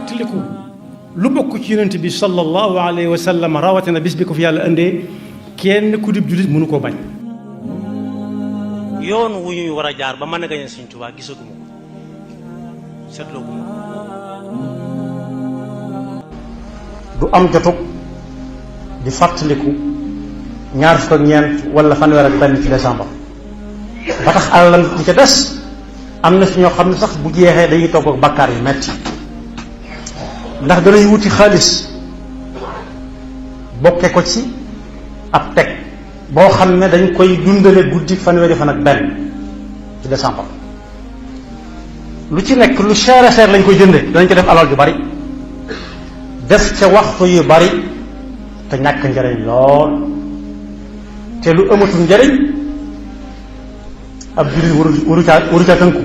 tiliku lu bokk ci yonent bi sallallahu alayhi wa sallam rawatina bis bi ko fi yàlla indee kenn ku dib jullit mënu koo bañ. yoon wu ñuy war a jaar ba mën a gañe Sëñ Tuubaa gisaguma ko seetlooguma ko. du am jotug di fàttaliku ñaar fukk ak ñeent wala fanweer ak benn ci décembre ba tax alalam di ca des am na fi ñoo xam ne sax bu jeexee dañuy togg ak bakkaar yu metti ndax danañ wuti xaalis bokke ko ci ab teg boo xam ne dañ koy dundale guddi fanweeri fan ak benn ci décembre lu ci nekk lu cher a cher lañ koy jënde danañ ko def alal ju bari def ca waxtu yu bari te ñàkk njariñ lool te lu amatul njariñ ab jullit waru ca tënku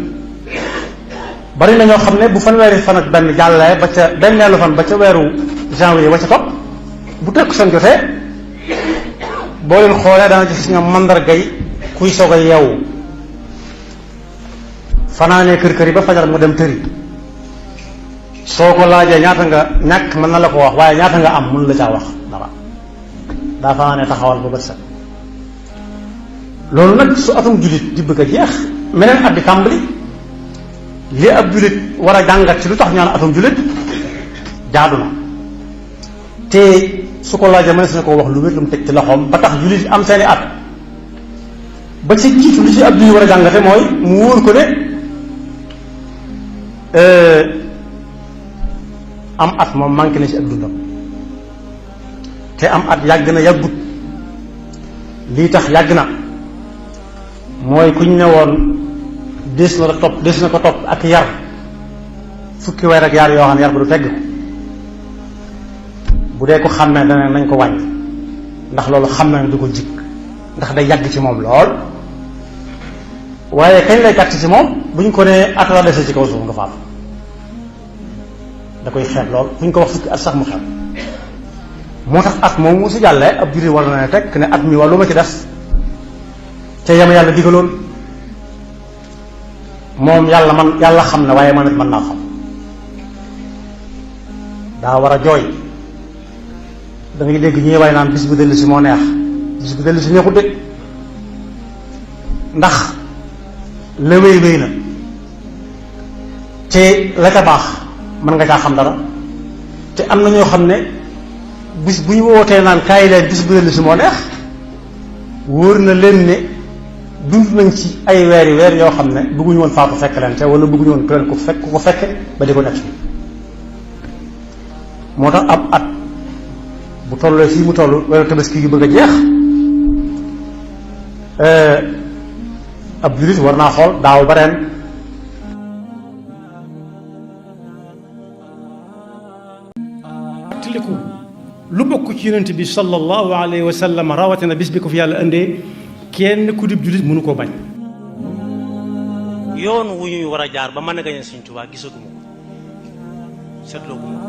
bari na ñoo xam ne bu fanweeri fan ak benn jàllee ba ca benneelu fan ba ca weeru janvier ba ca topp bu tekk seen jotee boo leen xoolee dana gis nga mandargay kuy soog a yeewu fanaanee kër kër yi ba fajar mu dem tëri soo ko laajee ñaata nga ñàkk mën na la ko wax waaye ñaata nga am mun la caa wax dara daa fanaanee taxawal ba bët set loolu nag su atum jullit di bëgg a jeex meneen at di tàmbali li ab jullit war a jàngat ci lu tax ñu naan atum jullit jaadu na te su ko laajee mënees na ko wax lu wér lu mu teg ci loxoom ba tax jullit am seeni at ba ci jiitu li ci ab jullit war a jàngate mooy mu wóor ko ne am at moom manqué na ci ak dundam te am at yàgg na yàggut lii tax yàgg na mooy kuñ ne woon des na ko topp ak yar fukki weer ak yar yoo xam ne yar ba du tegg ko bu dee ko xàmmee dana nañ ko wàññi ndax loolu xàmmee du ko jikk ndax day yàgg ci moom lool waaye kañ lay gàtt ci moom buñ ko nee at la dese ci kaw suuf nga faatu da koy xeeb lool buñ ko wax fukki at sax mu xeeb moo tax at moom mu si jàllee ab jullit war na ne tekk ne at mi wàllu ma ci des te yama yàlla digaloon moom yàlla xam na waaye man it mën naa xam daa war a jooy da ngay dégg ñuy way naan bis bu dellu si moo neex bis bu dellu si neexut de ndax la wéy na te la ca baax mën nga caa xam dara te am na ñoo xam ne bis bu ñu wootee naan kaay leen bis bu dellu si moo neex wóor na leen ne dund nañ ci ay weer yoo xam ne bëgguñu woon faatu fekk leen te wala bëgguñu woon ku ko fekke ba di ko nekk moo tax ab at bu tollee fii mu toll weeru tabaski gi bëgg a jeex ab jullit war naa xool daaw ba ren tiliku lu bokk ci yonent bi sallallahu alayhi wa sallam rawatina bis bi ko fi yàlla indee kenn ku dib jullit mënu koo bañ. yoon wu ñuy war a jaar ba mën a gañe Sëñ Tuubaa gisaguma ko seetlooguma ko